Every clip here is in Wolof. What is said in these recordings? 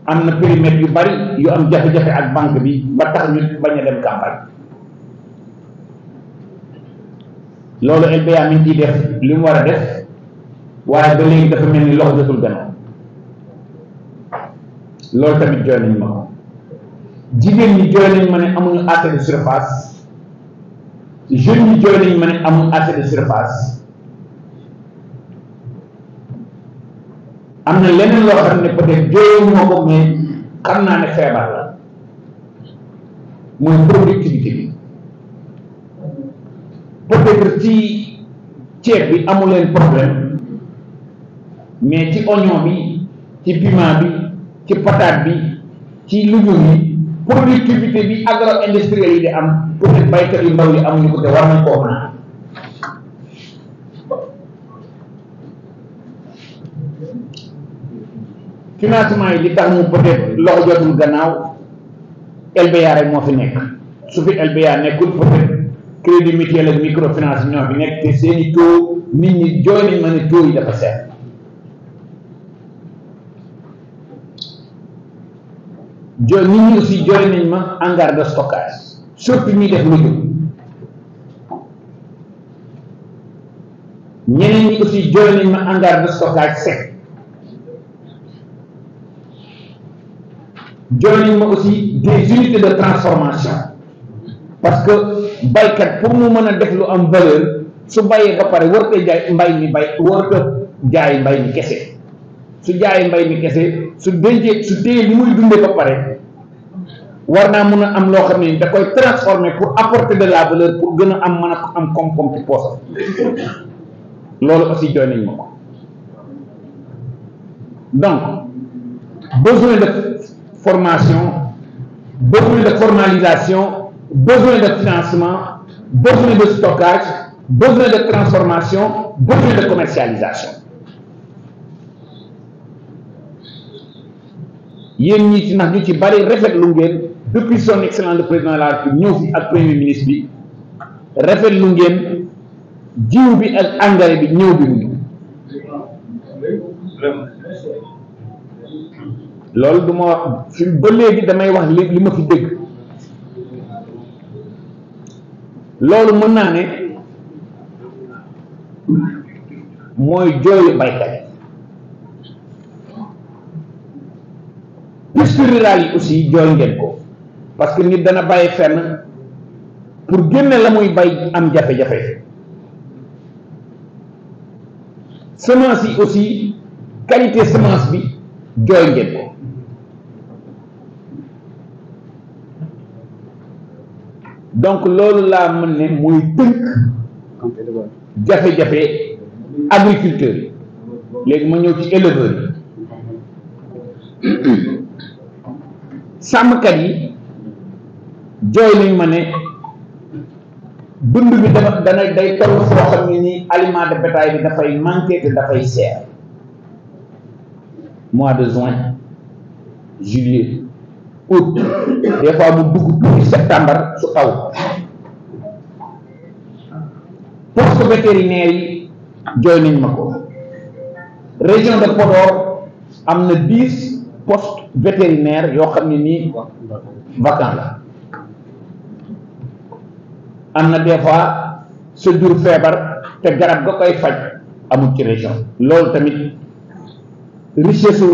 am na périmètre yu bari yu am jafe-jafe ak banque bi ba tax ñu bañ a dem campagne loolu LBA mi ngi ciy def li mu war a def waaye ba léegi dafa mel ni loxo jotul gannaaw loolu tamit jooy nañ ma ko jigéen ñi jooy nañ ma ne amuñu assez de surface jeunes ñi jooy nañ ma ne amuñu assez de surface am na leneen loo xam ne peut-être jooyu moo ko mais xam naa ne feebar la mooy productivité bi peut-être ci ceeb bi amu leen problème mais ci oignon bi ci piment bi ci patate bi ci légumes yi productivité bi agro-industriel yi di am peut-être baykat yu ndaw yi amuñu ko te war nañ koo mën a financement yi li tax mu peut-être loxo jotul gannaaw LBA rek moo fi nekk su fi LBA nekkul peut-être crédit mutuel ak microfinance ñoo fi nekk te seeni taux nit ñi jooy nañ ma ne taux yi dafa seet nit ñi aussi jooy nañ ma hangar de stockage surtout ñuy def lujum ñeneen ñi aussi jooy nañ ma hangar de stockage sec jooy nañ ma aussi des unités de transformation parce que baykat pour mu mën a def lu am valeur su bayee ba pare warut a jaay mbay mi warut a jaay mbay mi kese su jaayee mbay mi kese su dencee su téye li muy dundee ba pare war naa mun a am loo xam ne da koy transformer pour apporter de la valeur pour gën a am mën a am koom-koom ci poosam loolu aussi jooy nañ ma ko donc besoin de formation besoin de formalisation besoin de financement besoin de stockage besoin de transformation besoin de commercialisation yéen ñi ci ndax ñu ci bari rafetlu ngeen depuis son excellence le président de la République ñëw fi ak premier ministre bi rafetlu ngeen jiw bi ak engrais bi ñëw bi mu loolu du ma wax fi ba léegi damay wax li ma fi dégg loolu mën naa ne mooy jooyu baykat piste rurale yi aussi jooy ngeen ko parce que nit dana bàyyi fenn pour génne la muy bay am jafe-jafe semence yi aussi qualité semence bi jooy ngeen ko donc loolu laa mën ne muy tënk jafe-jafe agriculteurs yi léegi ma ñëw ci éleveurs yi sàmmkat yi jooy nañ ma ne dund bi day toll foo xam ne ni aliment de bétail bi dafay manqué te dafay seer mois de juin juillet août des fois mu dugg tuuti septembre su taw poste vétérinaire yi jooy nañ ma ko région de Podor am na 10 postes vétérinaires yoo xam ne nii vacant la am na des fois sa jur feebar te garab ga koy faj amul ci région loolu tamit richesse su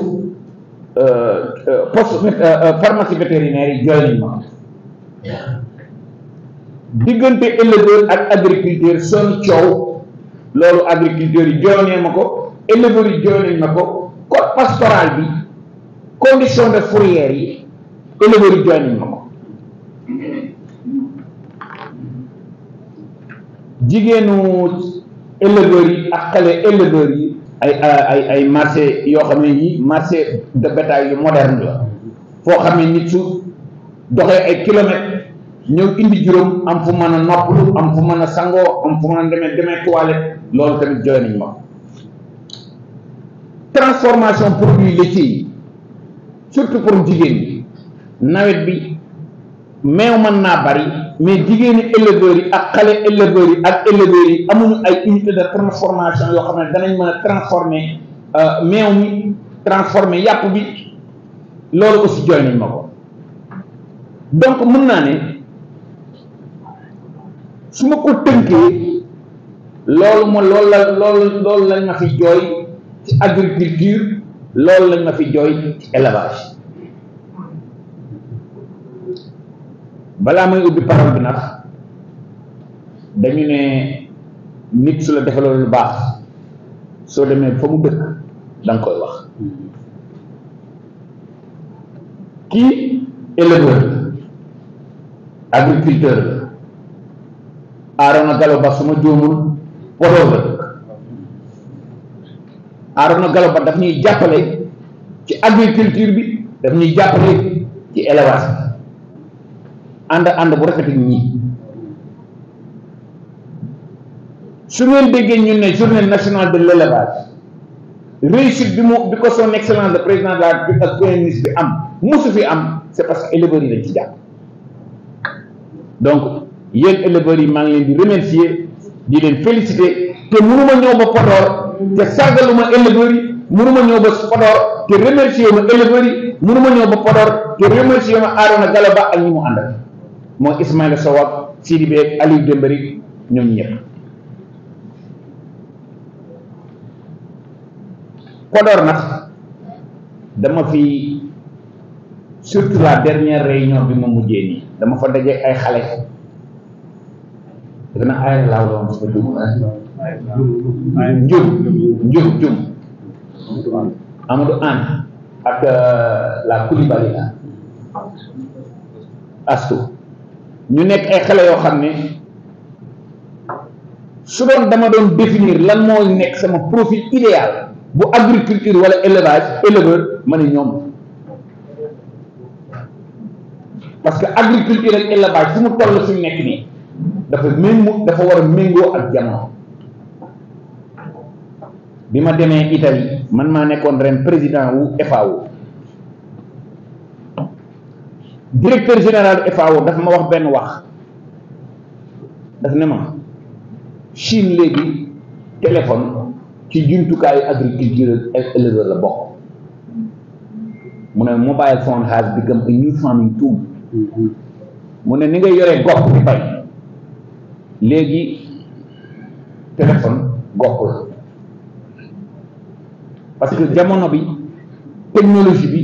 poste pharmacie vétérinaire yi jooy nañ ma diggante éleveur ak agriculteur seen coow loolu agriculteurs yi jooy ma ko éleveurs yi jooy nañ ma ko code pastoral bi condition de fourrière yi éleveurs yi jooy nañ ma ko jigéenu éleveurs yi ak xale éleveurs yi ay marché yoo xam ne yi marché de bétail yu moderne la foo xam ne nit su doxee ay kilomètres ñëw indi juróom am fu mën a noppalu am fu mën a sangoo am fu mën a demee toilette loolu tamit jooy nañ ma transformation produits laitiers yi surtout pour jigéen ñi nawet bi meew mën naa bari mais jigéeni éleveurs yi ak xale éleveurs yi ak éleveurs yi amuñu ay unité de transformation yoo xam ne danañ mën a transformer meew mi transformer yàpp bi loolu aussi jooy nañ ma ko. donc mën naa ne su ma ko tënkee loolu lañ ma fi jooy ci agriculture, loolu lañ ma fi jooy ci élevage. balaa may ubbi parole bi nag dañu ne nit su la defaloo lu baax soo demee fa mu dëkk da nga koy wax. kii éleveur agriculteur la Arona Gallo Ba suma juumul Podor la dëkk. Arona Gallo Ba daf ñuy jàppale ci agriculture bi, daf ñuy jàppale ci élevage bi, ànd bu rafet ak ñii. su ngeen déggee ñun ne journée nationale de l'élevage réussite bi ko son excellence le président de la République ak premier ministre bi am mosu fi am, c'est parce que éleveurs yi dañ ci jàpp. donc yéen éleveurs yi maa ngi leen di remercier, di leen féliciter, te mënuma ñëw ba Podor te sargaluma éleveurs yi, mënuma ñëw ba Podor te remercier ma éleveurs yi, mënuma ñëw ba Podor te remercier ma Arona Gallo Ba ak ñi mu àndal mooy Ismaïla Sow ak Sidi Bey ak Aliou Dembari ñoom ñëpp. Podor nag dama fi surtout la dernière réunion bi ma mujjee nii dama fa daje ay xale dana ay laaw doon su njum Amadou Anne ak la Coulibaly la astu ñu nekk ay xale yoo xam ne su doon dama doon définir lan mooy nekk sama profil idéal bu agriculture wala éleveur ma ne ñoom, parce que agriculture ak élevage fu mu toll fi mu nekk nii dafa war a méngoo ak jamono. bi ma demee Italie man maa nekkoon ren président wu FAO, directeur général FAO dafa ma wax benn wax, daf ne ma Chine léegi téléphone ci jumtukaayu agriculture ak éleveur la bokk. mu ne mobile phone has become a new farming tool. mu ne ni nga yoree gopp di bay léegi téléphone gopp la, parce que jamono bi technologie bi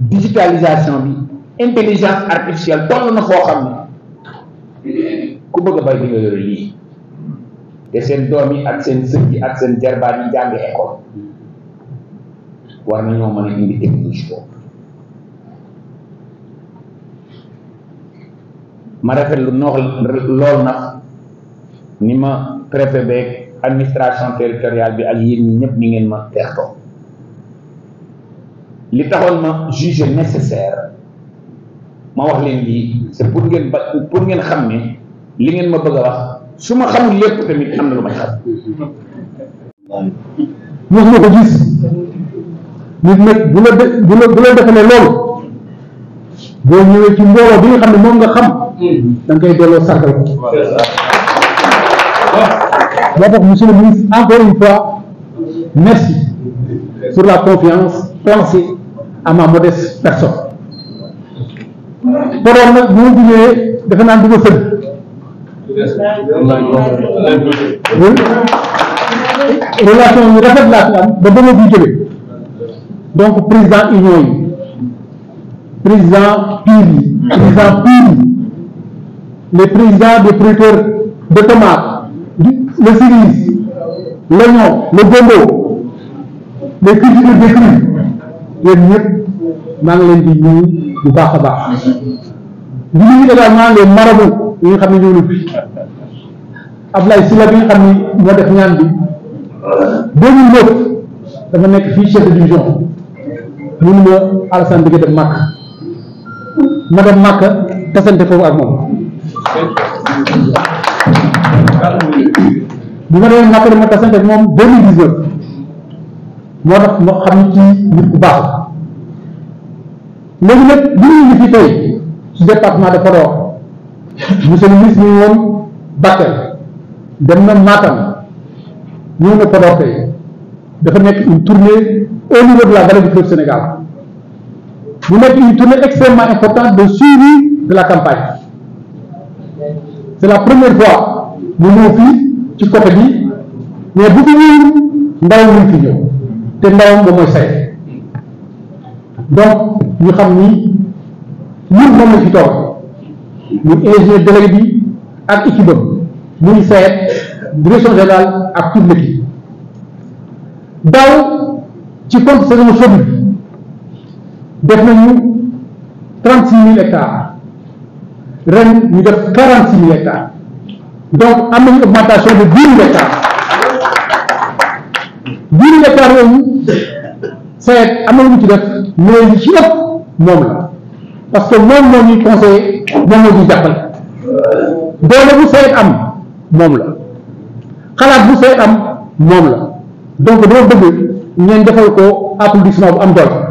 digitalisation bi intelligence artificielle toll na foo xam ne ku bëgg a bay di nga yore lii te seen doom yi ak seen sët yi ak seen jarbaat yi jàng école war nañoo mën a indi technologie boobu. ma rafetlu lool nag ni ma préfet beeg administration territoriale bi ak yéen ñi ñëpp ni ngeen ma teextoo. li taxoon ma juger nécessaire ma wax leen lii c'est pour ngeen xam ne li ngeen ma bëgg a wax su ma xamul lépp tamit am na lu may xam. mos nga ko gis nit nag bu la defalee loolu boo ñëwee ci mbooloo bi nga xam ne moom nga xam da nga koy delloo sargal ko. moo tax monsieur le ministre encore une fois merci pour la confiance placée à ma modeste personne. Podor nag bu ma jugee defe naa du ma sëñ. relation yu rafet laa fi am ba ba ma fi jóge donc président union yi président PUR yi président PUR yi les présidents des producteurs de tomates le cerise l'oignon le gombo les cultures de cru yéen ñëpp maa ngi leen di nuyu bu baax a baax di nuyu également les marabouts yi nga xam ne ñoo ngi fi Ablaye Sylla bi nga xam ni moo def ñaan bi 2009 dafa nekk fii chef de division mënu ma Alassane bi nga dem Màkk ma dem Màkk tasante foofu ak moom bi ma demee Màkk dama tasante moom 2019 moo tax moo xam ni ci nit ku baax léegi nag li ñu ngi fi tey ci département de Podor monsieur le ministre ñu woon Bakel dem na Matam ñëw na Podor tey dafa nekk une tournée au niveau de la vallée du fleuve Sénégal mu nekk une tournée extrêmement importante de suivi de la campagne. C'est la première fois mu ñëw fii ci côté bi mais bu fi ñëw ndaw ñu fi ñëw te ndawam moom mooy say donc ñu xam ni ñun moom la fi toog ñu ingénieur délégué bi ak équipe am muy seet direction générale ak toute l'équipe daaw ci compte saison chaude bi def nañu 36 000 hectares ren ñu def 46 000 hectares donc am nañu augmentation de 10 000 hectares 10 000 hectares yooyu seet am na lu mu ci def mais li ci ëpp moom la parce que moom moo ñuy conseillé moom moo ñuy jàppale doole bu seet am moom la xalaat bu seet am moom la donc dama bëgg ngeen defal ko applaudissement bu am doole.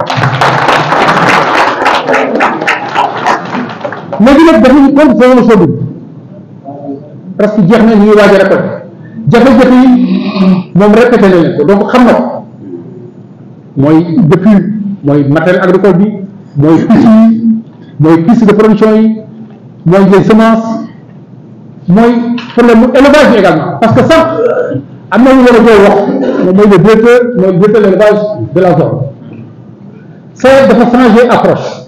léegi nag daf ñu compte saison chaude parce que jeex na ñu ngi waaj a répété jafe-jafe yi moom répété na leen ko donc xam na ko mooy depuis mooy matériel agricole bi mooy piste yi mooy piste de production yi mooy les semences mooy problème mu élevage bi également parce que sax am na ñu war a jox wax moom mooy le directeur de l'élevage de la zone c'est dafa changer approche.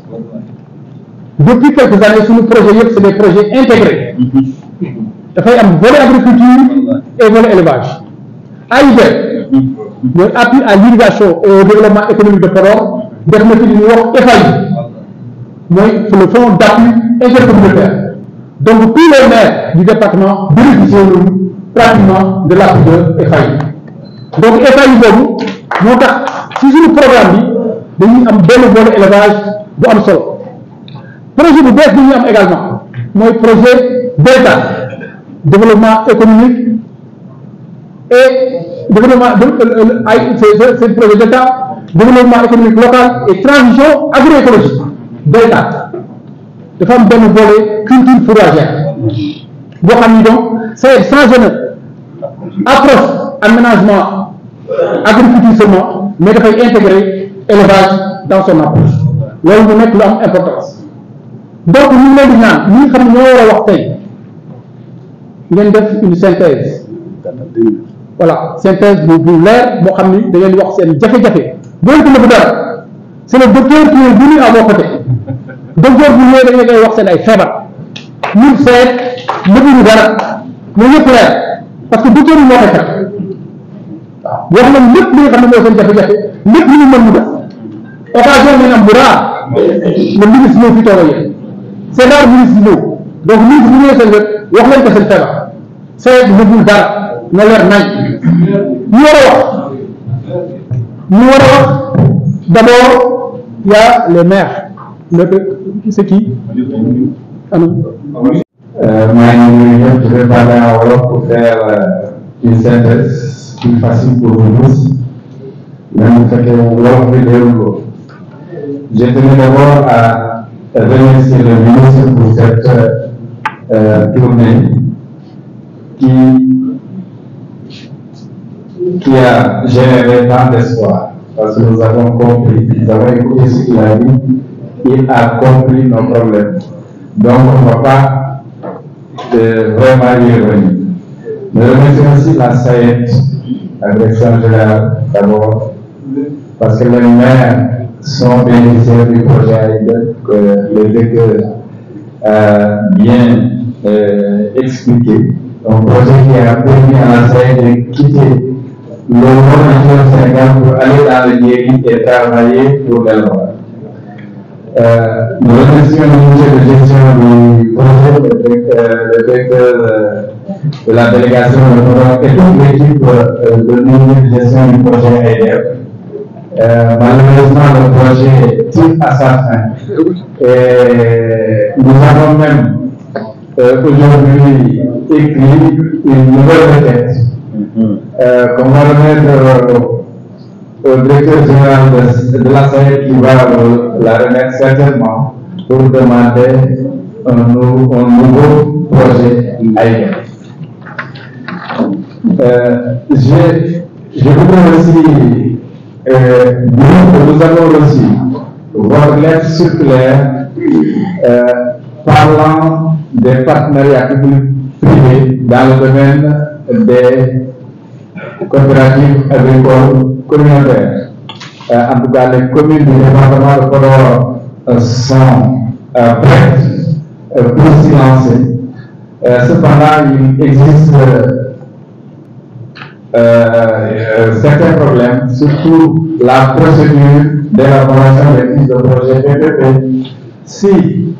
Depuis quelques années suñu projet yëpp c'est des projets intégrés dafay am volet agriculture et volet élevage AIDER mooy appui à l'irrigation et au développement économique de Podor def na fi li ñuy wax FAI mooy le fonds d'appui intercommunautaire donc tous les maires du département bénéficient pratiquement de l'appui de FAI donc FAI boobu moo tax ci suñu programme bi dañuy am benn volet élevage bu am solo. projet bu bees bi ñu am également mooy projet DELTA développement économique et développement c'est projet d'État développement économique local et transition agroécologique DELTA dafa am benn volet culture fourragère boo xam ni donc c'est changé na approche aménagement agriculture seulement mais dafay intégrer élevage dans son approche loolu mu nekk lu am importance. donc ñu ngi leen di ñaan ñi xam ne ñoo war a wax tey ngeen def une synthèse voilà synthèse bu leer boo xam ni da ngeen di wax seen jafe-jafe bu leen ko nëbb dara c'est le docteur qui est venu à vos côtés docteur bu ñëwee da ngeen koy wax seen ay feebar ñun seet nëbbuñu dara mais yëpp leer parce que docteur yi moo koy fekk waaw wax nañ lépp li nga xam ne mooy seen jafe-jafe lépp li ñu mën mu def occasion ngeen am bu raar le ministre ñëw fi toog ak yéen c'est rare ministre ñëw donc ministre bu ñëwee seen wet wax leen ko seen feebar seet nëbbul dara na leer nañ ñu war a wax d'abord il y a les maires c'est qui maa ngi nuyu ñëpp je vais parler en wolof pour faire une synthèse plus facile pour vous tous même bu fekkee wolof bi déewul ko je tenais d'abord à remercier le ministre pour cette tournée qui a généré tant d'espoir parce que nous avons compris, nous avons écouté ce qu'il a dit, il a compris nos problèmes. Donc on ne va pas vraiment y revenir. Je remercie aussi la SAED, la direction générale d'abord, parce que les maires sont bénéficiaires du projet AIDER que le directeur a bien expliqué. Un projet qui a permis à la SAED de quitter le monde entier au Sénégal pour aller dans le Niéri et travailler pour l'élevage. Nous remercions le ministre de gestion du projet, le directeur de la délégation et toute l'équipe de ministre de gestion du projet AIDER. Malheureusement, le projet tire à sa fin. Et nous avons même aujourd'hui écrit une nouvelle requête qu'on va remettre au directeur général de la SAED qui va la remettre certainement pour demander un nouveau projet AIDER. Je voudrais aussi dire que nous avons reçu votre lettre circulaire parlant des partenariats publics-privés dans le domaine des coopératives agricoles communautaires. En tout cas, les communes du département de Podor sont prêtes pour s'y lancer. Cependant, il existe certains problèmes, surtout la procédure d'élaboration des fiches de projet PPP. Si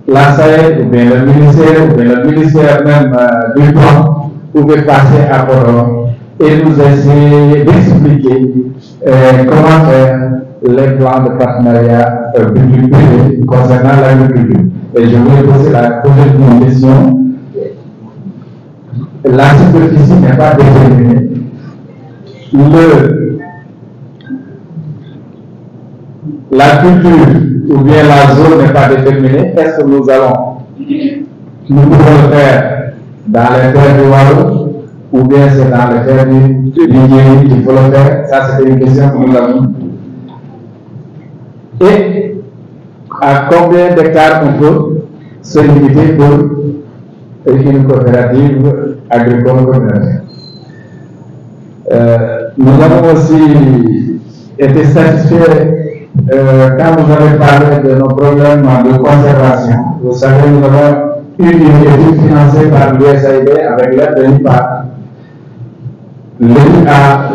la SAED ou bien le ministère même du plan pouvait passer à Podor et nous essayer d'expliquer comment faire les plans de partenariat public-privé concernant l'agriculture. Et je voulais poser une question. La superficie n'est pas déterminée. La culture ou bien la zone n'est pas déterminée. Est-ce que nous pouvons le faire dans les terres du Wallou ou bien c'est dans les terres du Nigeria qu'il faut le faire? Ça, c'était une question que nous avons. Et à combien d'hectares on peut se limiter pour une coopérative agricole communautaire? Nous avons aussi été satisfaits quand vous avez parlé de nos problèmes de conservation. Vous savez, nous avons une étude financée par l'USAID avec l'aide de l'IPA. L'État a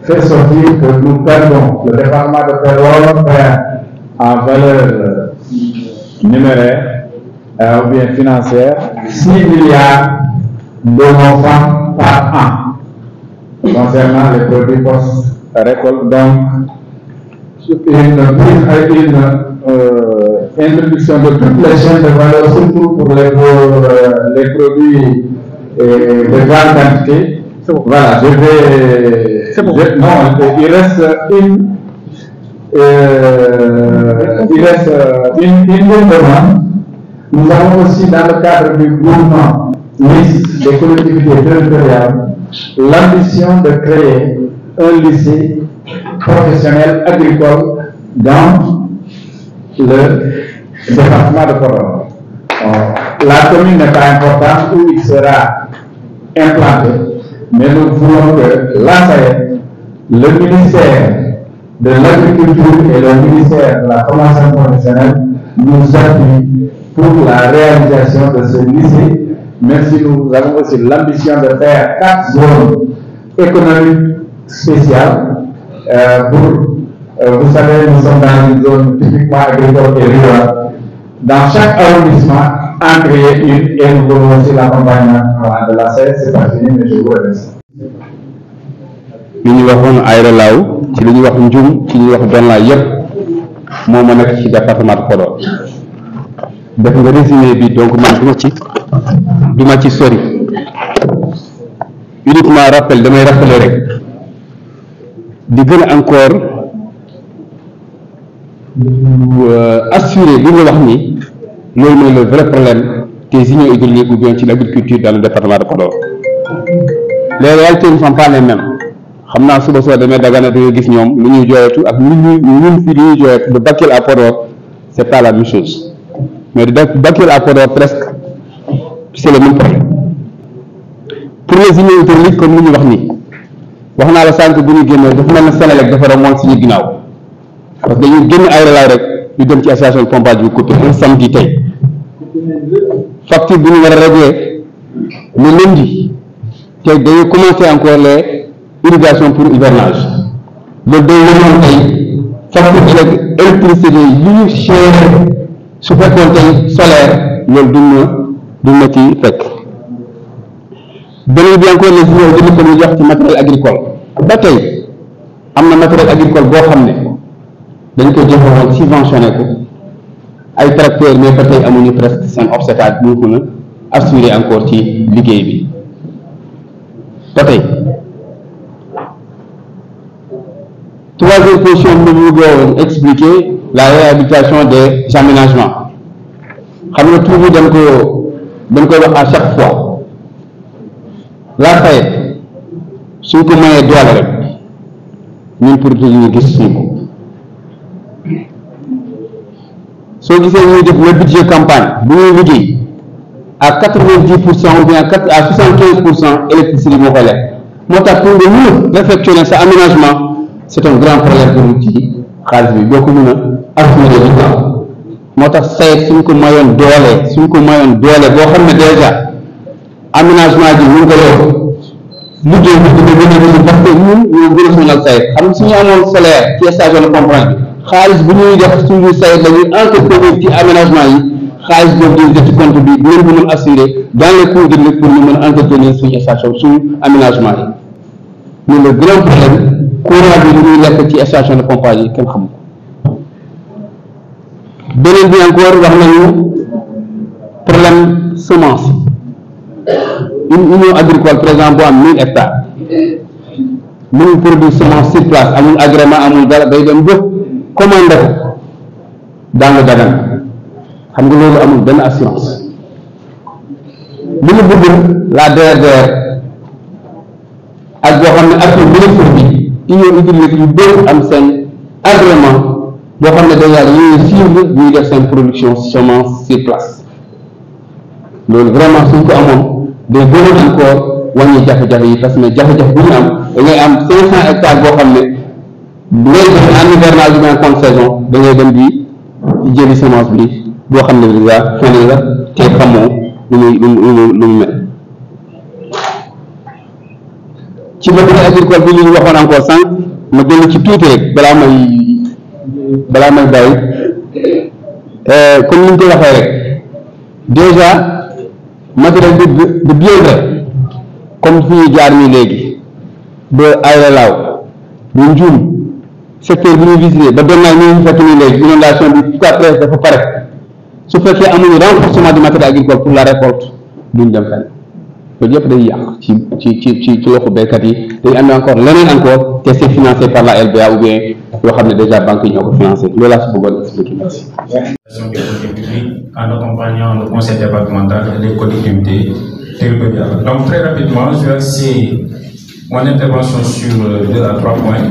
fait sortir que nous perdons, le département de Podor perd en valeur numéraire ou bien financière 6 milliards de francs par an concernant les produits post-récolte. Donc, une introduction de toutes les chaînes de valeur, surtout pour les produits de grande quantité. Voilà, non, il reste une demande. Nous avons aussi, dans le cadre du mouvement mixte des collectivités territoriales, l'ambition de créer un lycée professionnel agricole dans le département de Podor. La commune n'est pas importante où il sera implanté, mais nous voulons que l'ASAED, le ministère de l'Agriculture et le ministère de la formation professionnelle nous appuient pour la réalisation de ce lycée, même si nous avons aussi l'ambition de faire 4 zones économiques spéciales. Vous savez, nous sommes dans une zone typiquement agricole et rurale. Dans chaque arrondissement, en créer une et nous voulons aussi l'accompagnement de la SAED. C'est pas fini, mais je vous remercie. li ñu waxoon Aïra Law ci li ñuy wax Ndioum ci li ñuy wax Donla yëpp moo ma nekk ci département de Podor def nga résumé bi donc man du ma ci sori uniquement damay rappeler rek di gën a encore assurer li nga wax ni loolu mooy le vrai problème des unions hydrauliques ou bien ci l'agriculture dans le département de Podor. Les réalités ne sont pas les mêmes. xam naa suba soo demee Dagana da nga gis ñoom lu ñuy jooyatu ak ñun fii li ñuy jooyatu de Bakel à Podor c'est pas la même chose mais de Bakel à Podor presque c'est le même problème. Pour les unions hydrauliques comme li ñu wax nii wax naa la sànq bu ñu génnee dafa mel ne Sénélec dafa remonte suñu ginnaaw parce que dañuy génn ay relaw rek ñu dem ci association de pompage bi coupé un samedi tey facture bu ñu war a régler le lundi te dañuy commencer encore les irrigation pour hivernage loolu day wënoon tey facture électricité yi ñu cher su fekkoon tey solaire loolu du ma ci fekk. beneen bi encore les unions dañu ko ñu jox ci matériel agricole ba tey am na matériel agricole boo xam ne dañ ko joxe woon subventionné ko ay tracteurs mais ba tey amuñu presque seen obstacle bu ñu mën a assurer encore ci liggéey bi ba tey. Troisième position, nous voulons expliquer la réhabilitation des aménagements. Nous avons toujours à chaque fois. La SAED, si nous avons des droits, nous pour toujours gis suñu soo gisee ñuy def le budget campagne bu ñuy liggéey à 90% ou bien à 75% électricité moo koy lekk moo tax pour nga mën a réfectionner sa aménagement c'est un grand problème pour ci xaalis bi boo ko mën a assurer du temps moo tax SAED suñ ko mayoon doole boo xam ne déjà aménagement bi ñu ngi ko yokk liggéey bi dina gën a gën parce que ñun ñoo gën a sonal SAED xam suñu amoon solaire ci station de pompage bi xaalis bu ñuy def suñu SAED la ñuy entretenir ci aménagement yi xaalis boobu di def ci compte bi dinañ ko mën assurer dans les cours de pour ñu mën a entretenir suñu station suñu aménagement yi mais le grand problème courant bi ñuy lekk ci station de pompage yi kenn xamu ko beneen bi encore wax nañu problème semence une union agricole par exemple bu am 1000 hectares mënul produire semence sur place amul agrément amul dara day dem ba commandé ko dans le Dagana xam nga loolu amul benn assurance li ñu bëgg la DRDR ak boo xam ne ak ministre bi union hydraulique yu bëri am seen agrément boo xam ne déjà dañuy suivre ñuy def seen production semence sur place loolu vraiment suñ ko amoon day gën a encore wàññi jafe-jafe yi parce que jafe-jafe bu ñu am da ngay am 500 hectares boo xam ne bu ngay def en hivernage bi en contre saison da ngay dem di jëli semence bi boo xam ne déjà feneen la te xamoo lu mu mel ci matériel agricole bi ñu waxoon encore sànq ma dellu ci tuuti rek balaa may bàyyi comme ni ñu ko waxee rek déjà matériel de bien vrai comme fi ñu jaar nii léegi ba Aéré Lao ba Ndioum secteur bi ñu visité ba Donnay ñu fekk nii léegi inondation bi fu après dafa pare su fekkee amuñu renforcement du matériel agricole pour la récolte duñ dem fenn loolu yëpp day yàq ci loxo béykat yi day amee encore leneen encore te c'est financé par la LBA ou bien yoo xam ne déjà banque yi ñoo ko financé loolu laa si bëggoon expliquer merci. En accompagnant le conseil départemental et les collectivités territoriales. Donc très rapidement, je vais axer mon intervention sur 2 à 3 points.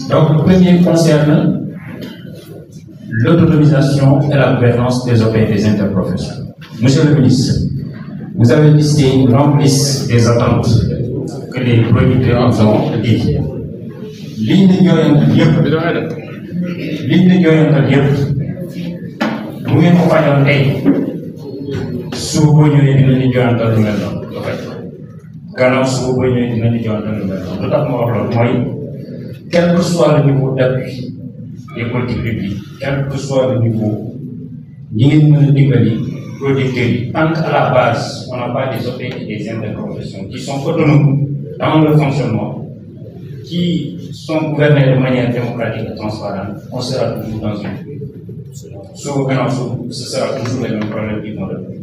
Donc le premier concerne l'autonomisation et la gouvernance des OP et des interprofessions. Monsieur le ministre, vous avez listé une longue liste des attentes que les producteurs ont dit. Ligne de bu ngeen ko fajoon tey suba boo ñëwee dina ñu joxantal lu mel noonu ba faj gannaaw suba boo ñëwee dina ñu joxantal lu mel noonu lu tax ma wax loolu mooy quel que soit le niveau d'appui des politiques publiques quel que soit le niveau ñi ngeen mën a dimbali producteurs yi tant qu'à la base on n'a pas des OP et des interprofessions qui sont autonomes dans le fonctionnement qui sont gouvernés de manière démocratique et transparente on sera toujours dans une ce sera toujours les mêmes problèmes qui vont revenir.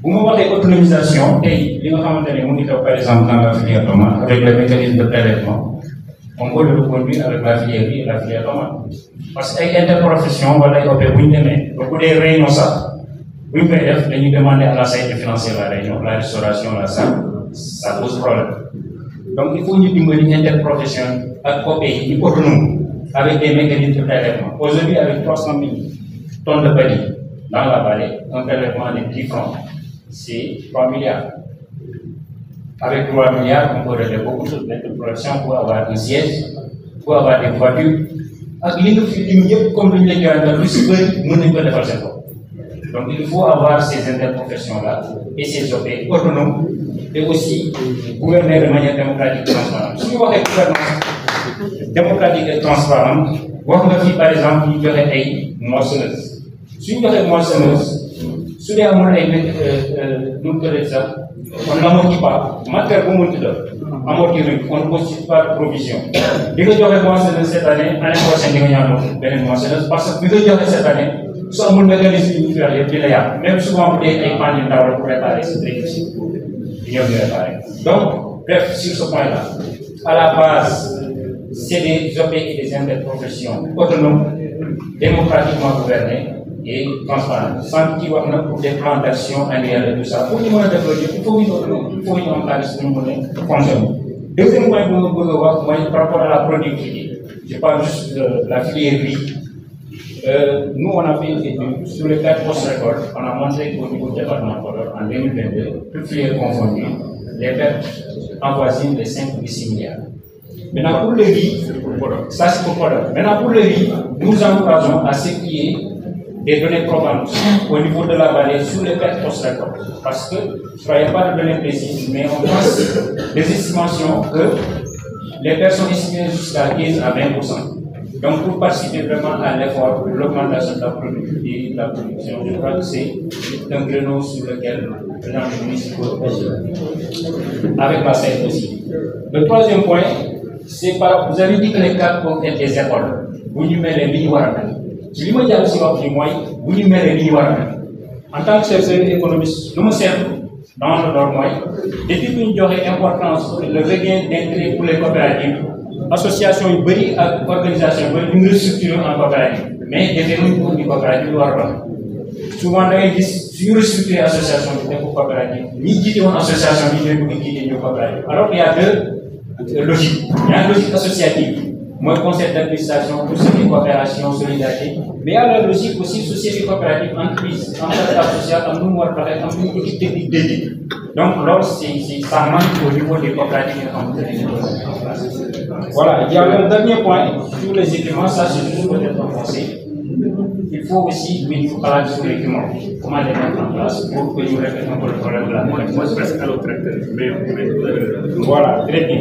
Bu ma waxee autonomisation tey li nga xamante ne mu ngi xew par exemple dans la filière tomate avec le mécanisme de prélèvement on peut le reconduire avec la filière riz et la filière tomate parce que ay interprofession wala ay OP bu ñu demee ba bu dee réunion sax bu ñu koy def dañuy demander à la SAED de financer la réunion la restauration la salle ça pose problème donc il faut ñu dimbali interprofession ak OP yi ñu autonome avec des mécanismes de prélèvement. Aujourd'hui, avec 300 000 tonnes de paddy dans la vallée, un prélèvement de 10 francs, c'est 3 milliards. Avec 3 milliards, on peut régler beaucoup de choses. Mettre de production pour avoir un siège, pour avoir des voitures. Avec les comme nous l'avons dit, donc il faut avoir ces interprofessions-là et ces OP autonomes et aussi gouverner de manière démocratique et transparente. Si vous avez gouvernance démocratique et transparente, wax nga fi par exemple ñu joxe ay moissonneuses suñu joxe moissonneuse su dee amul ay nu mu tëddee sax on n'amortit pas matière bu mu mënti doon amortir on ne constitue pas de provision bi nga joxe moissonneuse cette année prochaine di nga ñaan beneen moissonneuse parce que bi nga joxe cette année su amul mécanisme yi ñu fi wax yëpp dina yàq même souvent bu dee ay pannes yu ndaw la pour réparer c'est très difficile di ñëw di réparer donc bref sur ce point là à la base c'est des OP et des interprofessions autonomes, démocratiquement gouvernés et transparents. Sans qu'il y ait pour des plans d'action annuels et tout ça. Pour nous développer, il faut une encadrement pour nous fonctionner. Deuxième point, par rapport à la productivité, je parle juste de la filière riz nous, on a fait une étude sur les pertes post-récolte. On a montré qu'au niveau du département de Podor, en 2022, toutes filières confondues, les pertes avoisinent les 5 ou 6 milliards. Maintenant, pour le riz, ça c'est pour Podor. Maintenant, pour le riz, nous encourageons à ce qu'il y ait des données probantes au niveau de la vallée sur les pertes post-récolte. Parce que, il n'y a pas de données précises, mais on pense des estimations que les pertes sont estimées jusqu'à 15 à 20%. Donc, pour participer vraiment à l'effort de l'augmentation de la productivité, de la production, je crois que c'est un créneau sur lequel le ministre peut agir. Avec la CED aussi. Le troisième point, c'est par, vous avez dit que les cadres peuvent être des écoles. Vous numérez l'IWARAMEL. Je dis, moi, j'ai aussi appris, moi, vous numérez l'IWARAMEL. En tant que chercheur économiste, nous me servons dans le Nord, depuis que nous avons importance le regain d'intérêt pour les coopératives. Association yu bëri ak organisation bëri ñu restructuré en coopérative mais defuñu pour une coopérative lu war a souvent da ngay gis suñu restructuré association bi def ko coopérative ñi jiite woon association bi ñooy bëgg jiite ñu coopérative alors qu'il y a deux logiques. Il y a une logique associative mooy conseil d'administration pour ce qui est coopération solidarité mais il y a la logique aussi société coopérative entreprise en capital social am nu mu war a doxee am nu mu équipe technique dédiée donc loolu ça manque au niveau des coopératives yi nga xamante ne en place. Voilà, il y a un dernier point sur les équipements, ça c'est juste peut-être un conseil. Il faut aussi parler sur les équipements, comment les mettre en place pour que nous répétions un peu le problème de la monnaie. Moi je presque à l'autre tracteur, mais voilà, très bien.